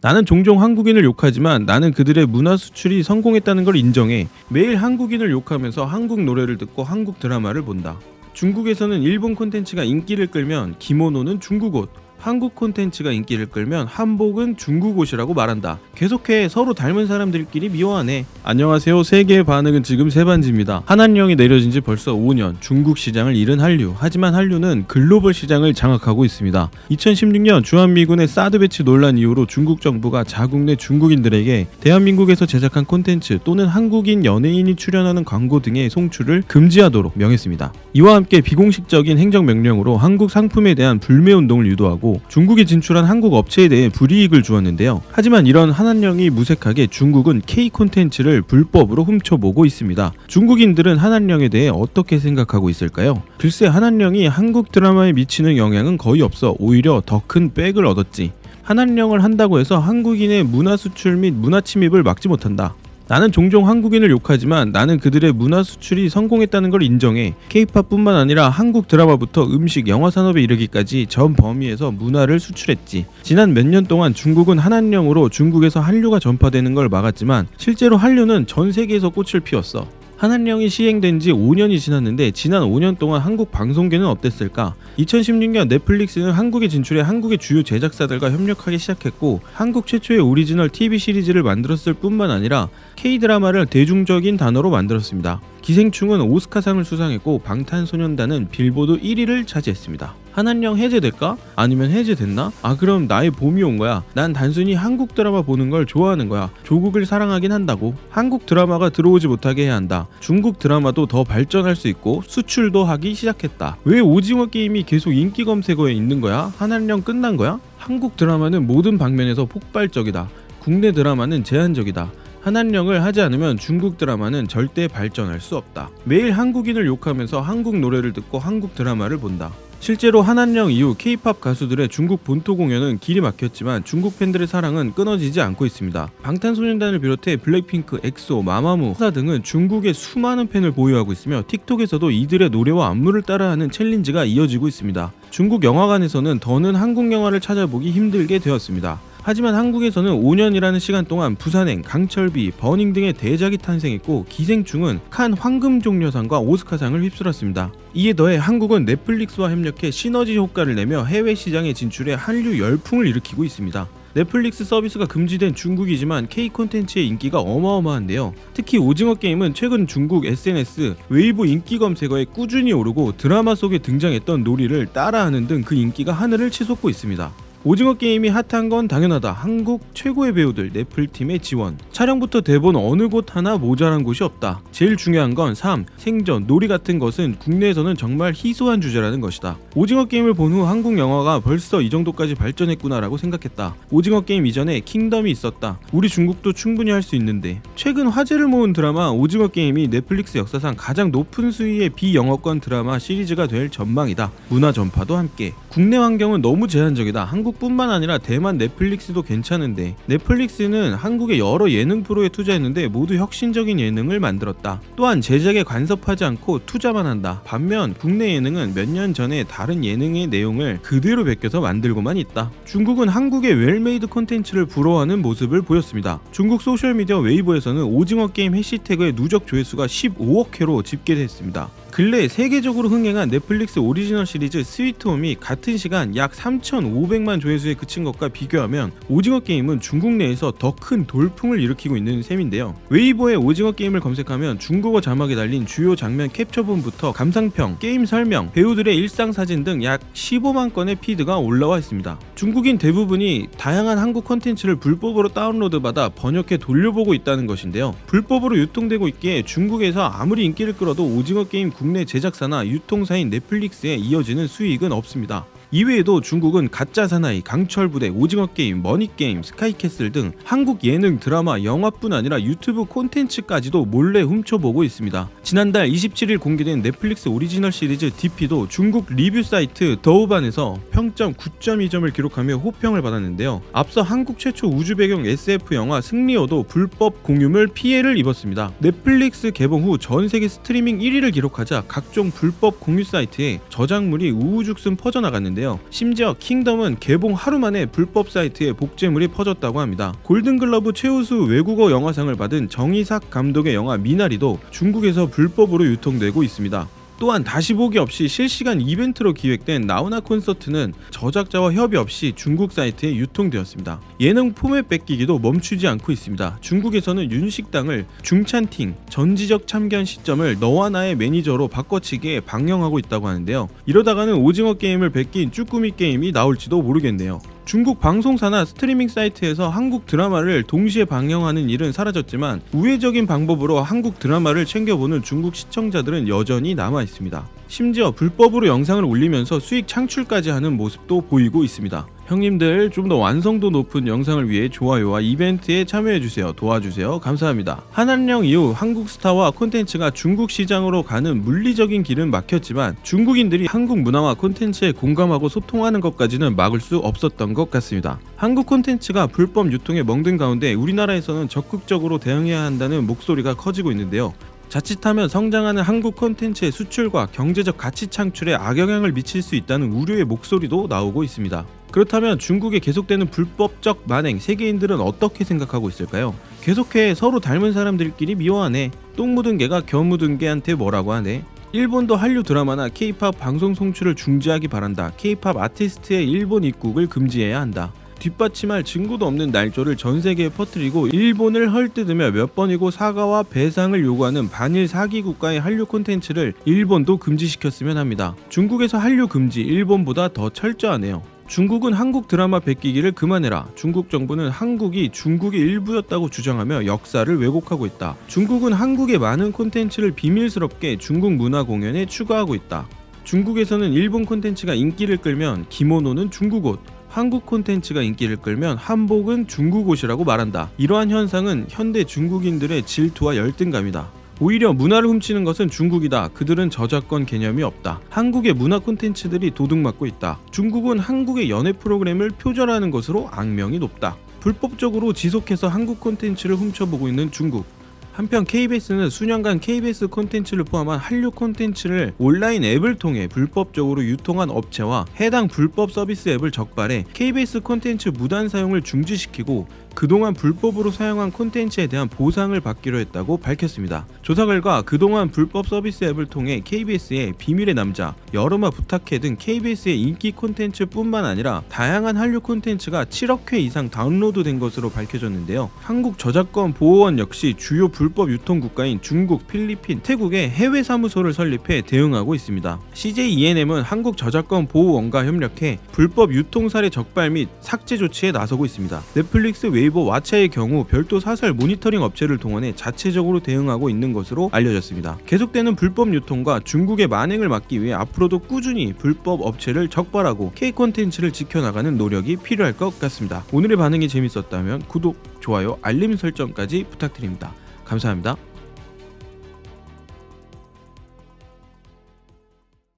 나는 종종 한국인을 욕하지만 나는 그들의 문화 수출이 성공했다는 걸 인정해. 매일 한국인을 욕하면서 한국 노래를 듣고 한국 드라마를 본다. 중국에서는 일본 콘텐츠가 인기를 끌면 기모노는 중국 옷, 한국 콘텐츠가 인기를 끌면 한복은 중국 옷이라고 말한다. 계속해 서로 닮은 사람들끼리 미워하네. 안녕하세요. 세계의 반응은 지금 세반지입니다. 한한령이 내려진 지 벌써 5년, 중국 시장을 잃은 한류. 하지만 한류는 글로벌 시장을 장악하고 있습니다. 2016년 주한미군의 사드 배치 논란 이후로 중국 정부가 자국 내 중국인들에게 대한민국에서 제작한 콘텐츠 또는 한국인 연예인이 출연하는 광고 등의 송출을 금지하도록 명했습니다. 이와 함께 비공식적인 행정명령으로 한국 상품에 대한 불매운동을 유도하고 중국에 진출한 한국 업체에 대해 불이익을 주었는데요. 하지만 이런 한한령이 무색하게 중국은 K 콘텐츠를 불법으로 훔쳐보고 있습니다. 중국인들은 한한령에 대해 어떻게 생각하고 있을까요? 글쎄, 한한령이 한국 드라마에 미치는 영향은 거의 없어 오히려 더 큰 백을 얻었지. 한한령을 한다고 해서 한국인의 문화 수출 및 문화 침입을 막지 못한다. 나는 종종 한국인을 욕하지만 나는 그들의 문화 수출이 성공했다는 걸 인정해. K-팝뿐만 아니라 한국 드라마부터 음식, 영화 산업에 이르기까지 전 범위에서 문화를 수출했지. 지난 몇 년 동안 중국은 한한령으로 중국에서 한류가 전파되는 걸 막았지만 실제로 한류는 전 세계에서 꽃을 피웠어. 한한령이 시행된 지 5년이 지났는데 지난 5년 동안 한국 방송계는 어땠을까? 2016년 넷플릭스는 한국에 진출해 한국의 주요 제작사들과 협력하기 시작했고 한국 최초의 오리지널 TV 시리즈를 만들었을 뿐만 아니라 K-드라마를 대중적인 단어로 만들었습니다. 기생충은 오스카상을 수상했고 방탄소년단은 빌보드 1위를 차지했습니다. 한한령 해제될까? 아니면 해제됐나? 그럼 나의 봄이 온 거야. 난 단순히 한국 드라마 보는 걸 좋아하는 거야. 조국을 사랑하긴 한다고. 한국 드라마가 들어오지 못하게 해야 한다. 중국 드라마도 더 발전할 수 있고 수출도 하기 시작했다. 왜 오징어 게임이 계속 인기 검색어에 있는 거야? 한한령 끝난 거야? 한국 드라마는 모든 방면에서 폭발적이다. 국내 드라마는 제한적이다. 한한령을 하지 않으면 중국 드라마는 절대 발전할 수 없다. 매일 한국인을 욕하면서 한국 노래를 듣고 한국 드라마를 본다. 실제로 한한령 이후 K-팝 가수들의 중국 본토 공연은 길이 막혔지만 중국 팬들의 사랑은 끊어지지 않고 있습니다. 방탄소년단을 비롯해 블랙핑크, 엑소, 마마무, 후사 등은 중국의 수많은 팬을 보유하고 있으며 틱톡에서도 이들의 노래와 안무를 따라하는 챌린지가 이어지고 있습니다. 중국 영화관에서는 더는 한국 영화를 찾아보기 힘들게 되었습니다. 하지만 한국에서는 5년이라는 시간 동안 부산행, 강철비, 버닝 등의 대작이 탄생했고 기생충은 칸 황금종려상과 오스카상을 휩쓸었습니다. 이에 더해 한국은 넷플릭스와 협력해 시너지 효과를 내며 해외 시장에 진출해 한류 열풍을 일으키고 있습니다. 넷플릭스 서비스가 금지된 중국이지만 K 콘텐츠의 인기가 어마어마한데요. 특히 오징어 게임은 최근 중국 SNS, 웨이보 인기 검색어에 꾸준히 오르고 드라마 속에 등장했던 놀이를 따라하는 등 그 인기가 하늘을 치솟고 있습니다. 오징어 게임이 핫한 건 당연하다. 한국 최고의 배우들 넷플팀의 지원. 촬영부터 대본 어느 곳 하나 모자란 곳이 없다. 제일 중요한 건 삶, 생존, 놀이 같은 것은 국내에서는 정말 희소한 주제라는 것이다. 오징어 게임을 본 후 한국 영화가 벌써 이 정도까지 발전했구나라고 생각했다. 오징어 게임 이전에 킹덤이 있었다. 우리 중국도 충분히 할 수 있는데. 최근 화제를 모은 드라마 오징어 게임이 넷플릭스 역사상 가장 높은 수위의 비영어권 드라마 시리즈가 될 전망이다. 문화 전파도 함께. 국내 환경은 너무 제한적이다. 한국뿐만 아니라 대만 넷플릭스도 괜찮은데 넷플릭스는 한국의 여러 예능 프로에 투자했는데 모두 혁신적인 예능을 만들었다. 또한 제작에 간섭하지 않고 투자만 한다. 반면 국내 예능은 몇 년 전에 다른 예능의 내용을 그대로 베껴서 만들고만 있다. 중국은 한국의 웰메이드 콘텐츠를 부러워하는 모습을 보였습니다. 중국 소셜미디어 웨이보에서는 오징어 게임 해시태그의 누적 조회수가 15억 회로 집계됐습니다. 근래 세계적으로 흥행한 넷플릭스 오리지널 시리즈 스위트홈이 같은 시간 약 3,500만 조회수에 그친 것과 비교하면 오징어 게임은 중국 내에서 더 큰 돌풍을 일으키고 있는 셈인데요. 웨이보에 오징어 게임을 검색하면 중국어 자막이 달린 주요 장면 캡처본부터 감상평, 게임 설명, 배우들의 일상 사진 등 약 15만 건의 피드가 올라와 있습니다. 중국인 대부분이 다양한 한국 콘텐츠를 불법으로 다운로드받아 번역해 돌려보고 있다는 것인데요. 불법으로 유통되고 있기에 중국에서 아무리 인기를 끌어도 오징어 게임 국내 제작사나 유통사인 넷플릭스에 이어지는 수익은 없습니다. 이외에도 중국은 가짜 사나이, 강철부대, 오징어 게임, 머니게임, 스카이캐슬 등 한국 예능, 드라마, 영화뿐 아니라 유튜브 콘텐츠까지도 몰래 훔쳐보고 있습니다. 지난달 27일 공개된 넷플릭스 오리지널 시리즈 DP도 중국 리뷰 사이트 더우반에서 평점 9.2점을 기록하며 호평을 받았는데요. 앞서 한국 최초 우주 배경 SF 영화 승리호도 불법 공유물 피해를 입었습니다. 넷플릭스 개봉 후 전 세계 스트리밍 1위를 기록하자 각종 불법 공유 사이트에 저작물이 우후죽순 퍼져나갔는데 있는데요. 심지어 킹덤은 개봉 하루 만에 불법 사이트에 복제물이 퍼졌다고 합니다. 골든글러브 최우수 외국어 영화상을 받은 정이삭 감독의 영화 미나리도 중국에서 불법으로 유통되고 있습니다. 또한 다시 보기 없이 실시간 이벤트로 기획된 나훈아 콘서트는 저작자와 협의 없이 중국 사이트에 유통되었습니다. 예능 포맷 뺏기기도 멈추지 않고 있습니다. 중국에서는 윤식당을 중찬팅, 전지적 참견 시점을 너와 나의 매니저로 바꿔치기에 방영하고 있다고 하는데요. 이러다가는 오징어 게임을 베낀 쭈꾸미 게임이 나올지도 모르겠네요. 중국 방송사나 스트리밍 사이트에서 한국 드라마를 동시에 방영하는 일은 사라졌지만 우회적인 방법으로 한국 드라마를 챙겨보는 중국 시청자들은 여전히 남아 있습니다. 심지어 불법으로 영상을 올리면서 수익 창출까지 하는 모습도 보이고 있습니다. 형님들 좀 더 완성도 높은 영상을 위해 좋아요와 이벤트에 참여해주세요. 도와주세요. 감사합니다. 한한령 이후 한국 스타와 콘텐츠가 중국 시장으로 가는 물리적인 길은 막혔지만 중국인들이 한국 문화와 콘텐츠에 공감하고 소통하는 것까지는 막을 수 없었던 것 같습니다. 한국 콘텐츠가 불법 유통에 멍든 가운데 우리나라에서는 적극적으로 대응해야 한다는 목소리가 커지고 있는데요. 자칫하면 성장하는 한국 콘텐츠의 수출과 경제적 가치 창출에 악영향을 미칠 수 있다는 우려의 목소리도 나오고 있습니다. 그렇다면 중국의 계속되는 불법적 만행 세계인들은 어떻게 생각하고 있을까요? 계속해 서로 닮은 사람들끼리 미워하네. 똥 묻은 개가 겨 묻은 개한테 뭐라고 하네. 일본도 한류 드라마나 K-팝 방송 송출을 중지하기 바란다. K-팝 아티스트의 일본 입국을 금지해야 한다. 뒷받침할 증거도 없는 날조를 전 세계에 퍼뜨리고 일본을 헐뜯으며 몇 번이고 사과와 배상을 요구하는 반일 사기 국가의 한류 콘텐츠를 일본도 금지시켰으면 합니다. 중국에서 한류 금지, 일본보다 더 철저하네요. 중국은 한국 드라마 베끼기를 그만해라. 중국 정부는 한국이 중국의 일부였다고 주장하며 역사를 왜곡하고 있다. 중국은 한국의 많은 콘텐츠를 비밀스럽게 중국 문화 공연에 추가하고 있다. 중국에서는 일본 콘텐츠가 인기를 끌면 기모노는 중국 옷, 한국 콘텐츠가 인기를 끌면 한복은 중국 옷이라고 말한다. 이러한 현상은 현대 중국인들의 질투와 열등감이다. 오히려 문화를 훔치는 것은 중국이다. 그들은 저작권 개념이 없다. 한국의 문화 콘텐츠들이 도둑맞고 있다. 중국은 한국의 연애 프로그램을 표절하는 것으로 악명이 높다. 불법적으로 지속해서 한국 콘텐츠를 훔쳐보고 있는 중국. 한편 KBS는 수년간 KBS 콘텐츠를 포함한 한류 콘텐츠를 온라인 앱을 통해 불법적으로 유통한 업체와 해당 불법 서비스 앱을 적발해 KBS 콘텐츠 무단 사용을 중지시키고 그동안 불법으로 사용한 콘텐츠에 대한 보상을 받기로 했다고 밝혔습니다. 조사 결과 그동안 불법 서비스 앱을 통해 KBS의 비밀의 남자, 여름아 부탁해 등 KBS의 인기 콘텐츠뿐만 아니라 다양한 한류 콘텐츠가 7억 회 이상 다운로드된 것으로 밝혀졌는데요. 한국 저작권 보호원 역시 주요 불법 유통 국가인 중국, 필리핀, 태국에 해외 사무소를 설립해 대응하고 있습니다. CJ ENM은 한국 저작권 보호원과 협력해 불법 유통 사례 적발 및 삭제 조치에 나서고 있습니다. 넷플릭스, 웨이보, 왓챠의 경우 별도 사설 모니터링 업체를 동원해 자체적으로 대응하고 있는 것으로 알려졌습니다. 계속되는 불법 유통과 중국의 만행을 막기 위해 앞으로도 꾸준히 불법 업체를 적발하고 K 콘텐츠를 지켜나가는 노력이 필요할 것 같습니다. 오늘의 반응이 재밌었다면 구독, 좋아요, 알림 설정까지 부탁드립니다. 감사합니다.